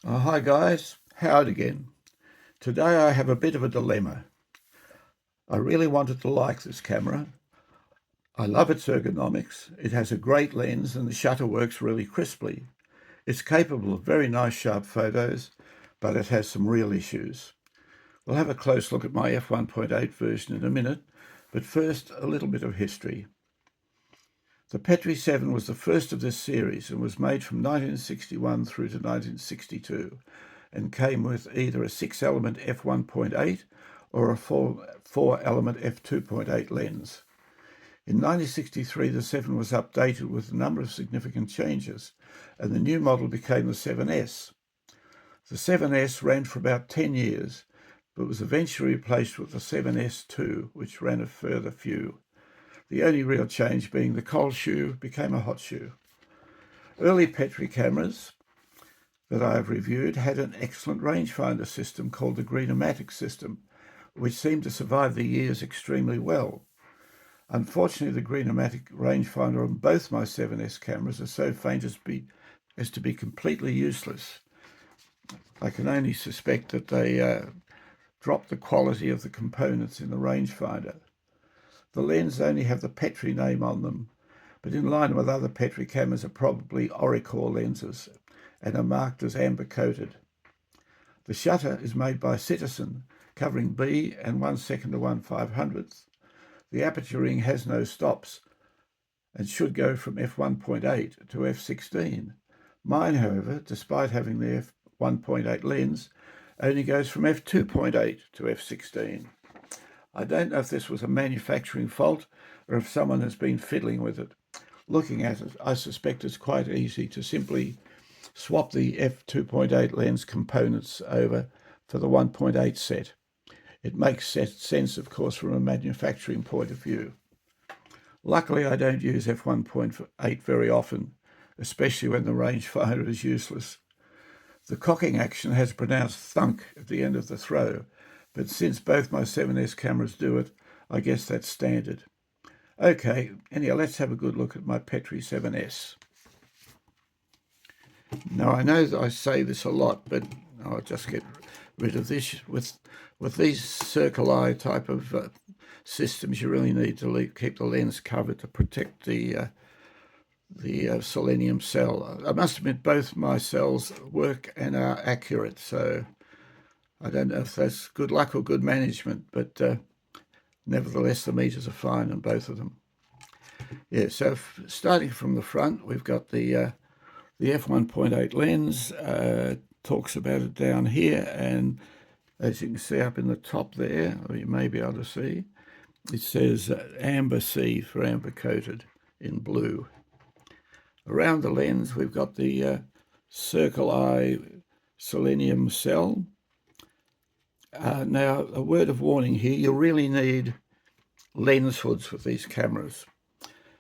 Hi guys, Howard again. Today I have a bit of a dilemma. I really wanted to like this camera. I love its ergonomics. It has a great lens and the shutter works really crisply. It's capable of very nice sharp photos, but it has some real issues. We'll have a close look at my f1.8 version in a minute, but first a little bit of history. The Petri 7 was the first of this series and was made from 1961 through to 1962 and came with either a 6-element f1.8 or a 4-element f2.8 lens. In 1963, the 7 was updated with a number of significant changes, and the new model became the 7S. The 7S ran for about 10 years, but was eventually replaced with the 7S2, which ran a further few. The only real change being the cold shoe became a hot shoe. Early Petri cameras that I have reviewed had an excellent rangefinder system called the Ergonomics system, which seemed to survive the years extremely well. Unfortunately, the Ergonomics rangefinder on both my 7S cameras are so faint as to be completely useless. I can only suspect that they dropped the quality of the components in the rangefinder. The lenses only have the Petri name on them, but in line with other Petri cameras are probably Auricore lenses and are marked as amber coated. The shutter is made by Citizen, covering B and 1/2 to 1/500th. The aperture ring has no stops and should go from f1.8 to f16. Mine, however, despite having the f1.8 lens, only goes from f2.8 to f16. I don't know if this was a manufacturing fault or if someone has been fiddling with it. Looking at it, I suspect it's quite easy to simply swap the f2.8 lens components over for the 1.8 set. It makes sense, of course, from a manufacturing point of view. Luckily, I don't use f1.8 very often, especially when the rangefinder is useless. The cocking action has a pronounced thunk at the end of the throw, but since both my 7S cameras do it, I guess that's standard. Okay, anyhow, let's have a good look at my Petri 7S. Now, I know that I say this a lot, but I'll just get rid of this. With these circle eye type of systems, you really need to keep the lens covered to protect the selenium cell. I must admit, both my cells work and are accurate, so I don't know if that's good luck or good management, but nevertheless, the meters are fine on both of them. Yeah, so starting from the front, we've got the f1.8 lens, talks about it down here, and as you can see up in the top there, or you may be able to see, it says amber C for amber coated in blue. Around the lens, we've got the circle eye selenium cell. Now, a word of warning here, you really need lens hoods with these cameras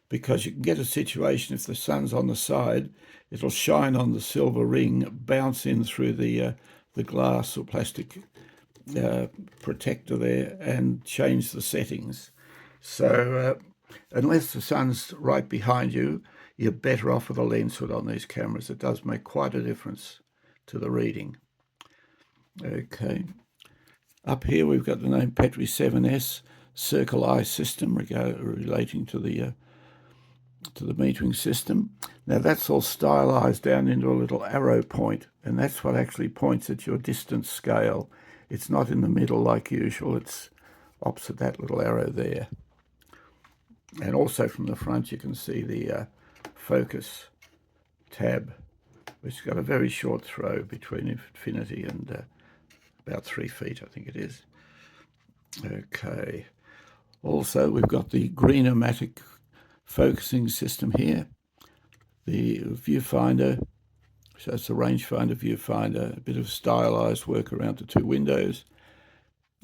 because you can get a situation if the sun's on the side, it'll shine on the silver ring, bounce in through the glass or plastic protector there and change the settings. So unless the sun's right behind you, you're better off with a lens hood on these cameras. It does make quite a difference to the reading. Okay. Up here we've got the name Petri 7S circle eye system relating to the metering system. Now that's all stylized down into a little arrow point, and that's what actually points at your distance scale. It's not in the middle like usual, it's opposite that little arrow there. And also from the front you can see the focus tab, which has got a very short throw between infinity and about 3 feet, I think it is. Okay. Also, we've got the Ergonomics focusing system here. The viewfinder, so it's a rangefinder viewfinder, a bit of stylized work around the two windows,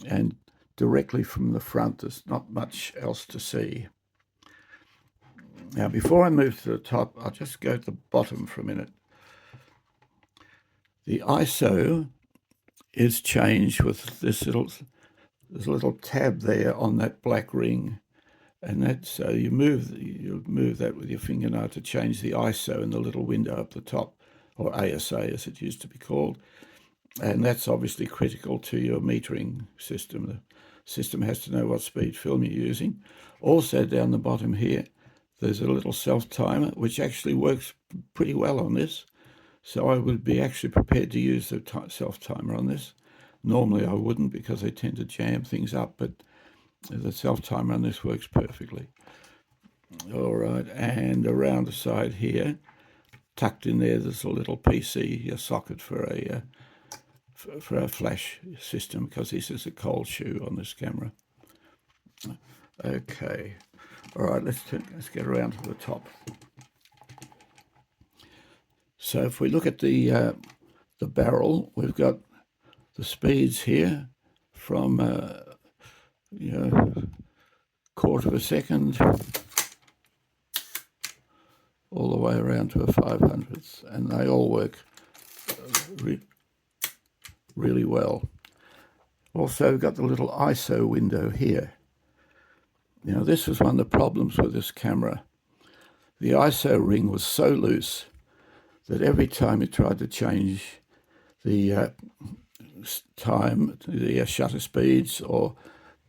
and directly from the front there's not much else to see. Now, before I move to the top, I'll just go to the bottom for a minute. The ISO is changed with this little tab there on that black ring, and that's so you move that with your fingernail to change the ISO in the little window up the top. or ASA as it used to be called. And that's obviously critical to your metering system. The system has to know what speed film you're using. Also down the bottom here, there's a little self-timer, which actually works pretty well on this. So I would be actually prepared to use the self-timer on this. Normally I wouldn't because they tend to jam things up, but the self-timer on this works perfectly. All right, and around the side here, tucked in there's a little PC, a socket for a flash system, because this is a cold shoe on this camera. Okay, all right, let's get around to the top. So if we look at the barrel, we've got the speeds here from quarter of a second all the way around to a 500th, and they all work really well. Also, we've got the little ISO window here. Now, this was one of the problems with this camera. The ISO ring was so loose that every time you tried to change the time, the shutter speeds, or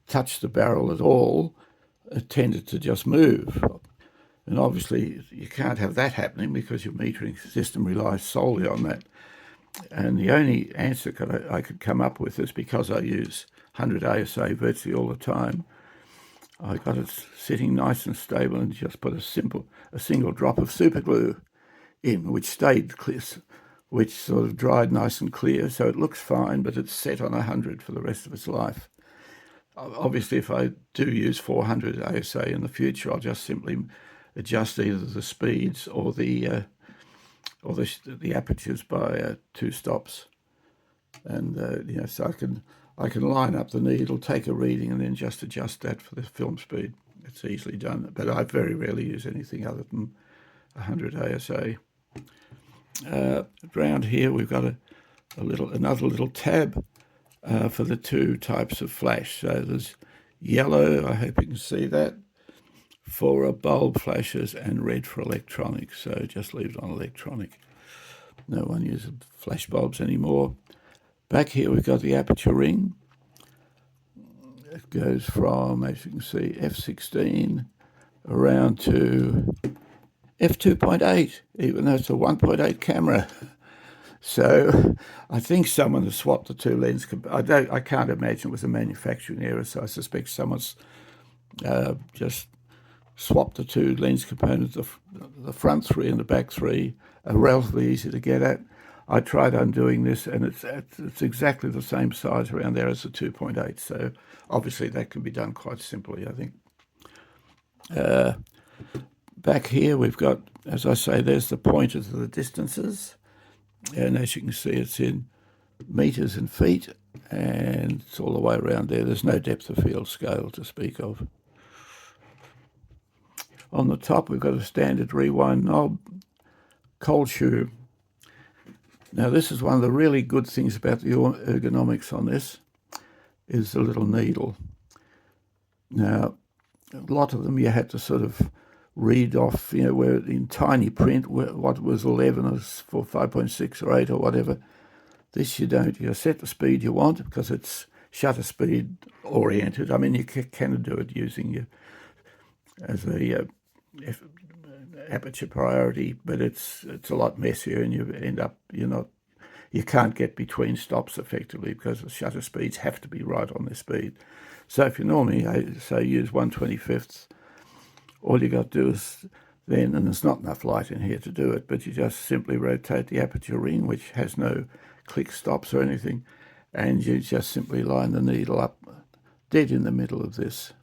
touch the barrel at all, it tended to just move. And obviously you can't have that happening because your metering system relies solely on that. And the only answer I could come up with is, because I use 100 ASA virtually all the time, I got it sitting nice and stable and just put a single drop of super glue in, which stayed clear, which sort of dried nice and clear, so it looks fine, but it's set on 100 for the rest of its life. Obviously, if I do use 400 ASA in the future, I'll just simply adjust either the speeds or the apertures by 2 stops, and so I can line up the needle, take a reading, and then just adjust that for the film speed. It's easily done, but I very rarely use anything other than 100 ASA. Around here we've got another little tab for the 2 types of flash. So there's yellow, I hope you can see that, for bulb flashes, and red for electronic. So just leave it on electronic. No one uses flash bulbs anymore. Back here we've got the aperture ring. It goes from, as you can see, f16 around to f2.8, even though it's a 1.8 camera. So I think someone has swapped the 2 lens. I can't imagine it was a manufacturing error, so I suspect someone's just swapped the 2 lens components. The front 3 and the back 3 are relatively easy to get at. I tried undoing this, and it's exactly the same size around there as the 2.8. So obviously that can be done quite simply, I think. Back here we've got, as I say, there's the pointers of the distances, and as you can see, it's in meters and feet, and it's all the way around there. There's no depth of field scale to speak of. On the top we've got a standard rewind knob, cold shoe. Now, this is one of the really good things about the ergonomics on this, is the little needle. Now, a lot of them you had to sort of read off, where in tiny print, what was 11 is for 5.6 or 8 or whatever. This you don't. You set the speed you want because it's shutter speed oriented. I mean, you can do it using as a aperture priority, but it's a lot messier, and you end up you can't get between stops effectively because the shutter speeds have to be right on their speed. So if you normally say use 1/25, all you got to do is then, and there's not enough light in here to do it, but you just simply rotate the aperture ring, which has no click stops or anything, and you just simply line the needle up dead in the middle of this.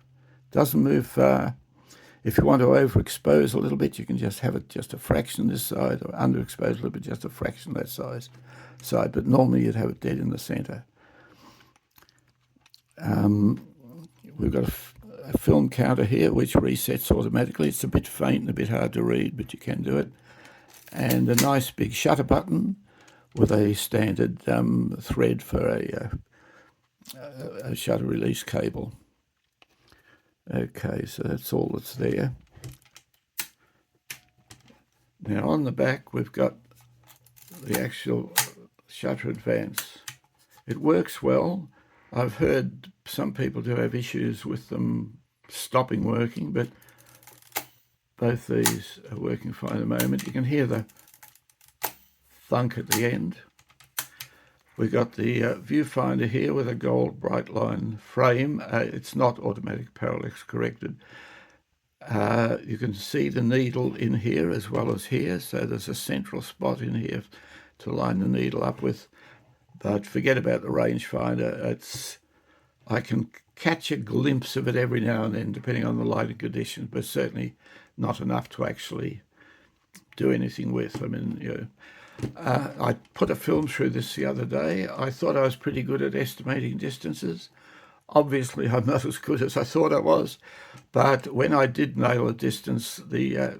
Doesn't move far. If you want to overexpose a little bit, you can just have it just a fraction this side, or underexpose a little bit, just a fraction that side. But normally you'd have it dead in the center. We've got a film counter here which resets automatically. It's a bit faint and a bit hard to read, but you can do it. And a nice big shutter button with a standard thread for a shutter release cable. Okay, so that's all that's there. Now on the back we've got the actual shutter advance. It works well. I've heard some people do have issues with them stopping working, but both these are working fine at the moment. You can hear the thunk at the end. We've got the viewfinder here with a gold bright line frame. It's not automatic parallax corrected. You can see the needle in here as well as here, so there's a central spot in here to line the needle up with. But forget about the rangefinder. I can catch a glimpse of it every now and then, depending on the lighting conditions, but certainly not enough to actually do anything with. I mean, you know, I put a film through this the other day. I thought I was pretty good at estimating distances. Obviously, I'm not as good as I thought I was, but when I did nail a distance, the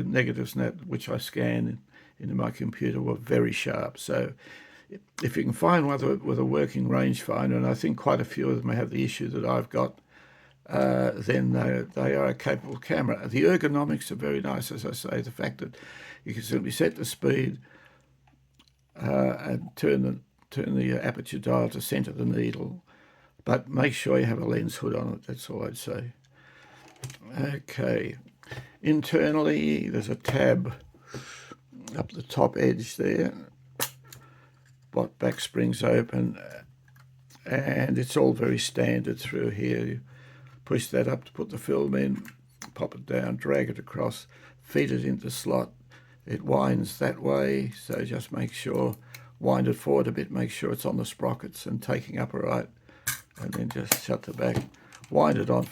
negatives which I scanned into my computer were very sharp. So if you can find one with a working rangefinder, and I think quite a few of them have the issue that I've got, then they are a capable camera. The ergonomics are very nice, as I say. The fact that you can simply set the speed and turn the aperture dial to center the needle, but make sure you have a lens hood on it. That's all I'd say. Okay, internally there's a tab up the top edge there. Back springs open, and it's all very standard through here. You push that up to put the film in, pop it down, drag it across, feed it into the slot. It winds that way, so just make sure, wind it forward a bit, make sure it's on the sprockets and taking up all right, and then just shut the back, wind it on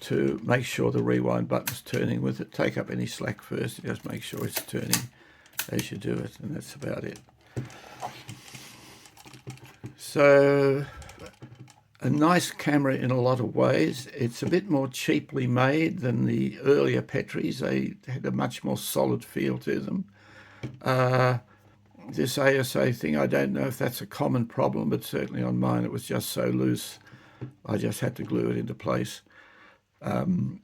to make sure the rewind button's turning with it. Take up any slack first and just make sure it's turning as you do it, and that's about it. So a nice camera in a lot of ways. It's a bit more cheaply made than the earlier Petris. They had a much more solid feel to them. This ASA thing, I don't know if that's a common problem, but certainly on mine it was just so loose, I just had to glue it into place. And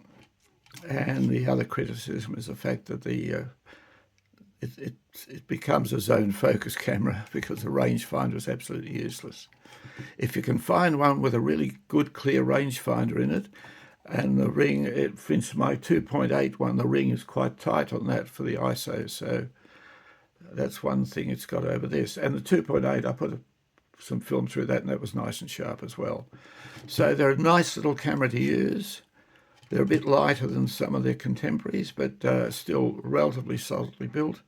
the other criticism is the fact that it becomes a zone focus camera because the rangefinder is absolutely useless. If you can find one with a really good clear rangefinder in it, and the ring, for instance, my 2.8 one, the ring is quite tight on that for the ISO, so that's one thing it's got over this. And the 2.8, I put some film through that, and that was nice and sharp as well. So they're a nice little camera to use. They're a bit lighter than some of their contemporaries, but still relatively solidly built.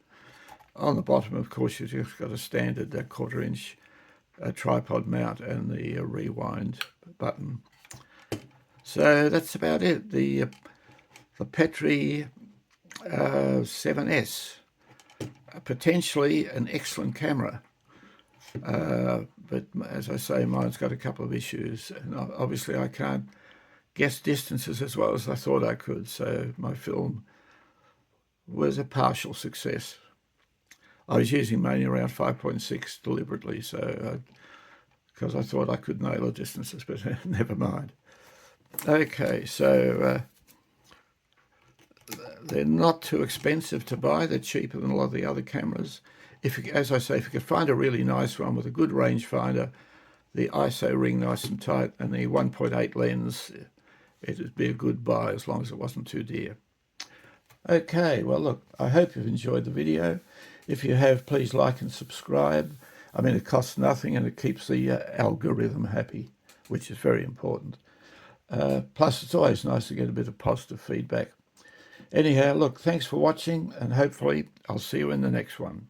On the bottom, of course, you've just got a standard 1/4 inch tripod mount and the rewind button. So that's about it. The Petri 7S, potentially an excellent camera, but as I say, mine's got a couple of issues, and obviously I can't guess distances as well as I thought I could, so my film was a partial success. I was using mainly around 5.6 deliberately, so because I thought I could nail the distances, but never mind. Okay, so they're not too expensive to buy. They're cheaper than a lot of the other cameras. As I say, if you could find a really nice one with a good rangefinder, the ISO ring nice and tight, and the 1.8 lens, it would be a good buy as long as it wasn't too dear. Okay, well look, I hope you've enjoyed the video. If you have, please like and subscribe. I mean, it costs nothing and it keeps the algorithm happy, which is very important. Plus, it's always nice to get a bit of positive feedback. Anyhow, look, thanks for watching, and hopefully I'll see you in the next one.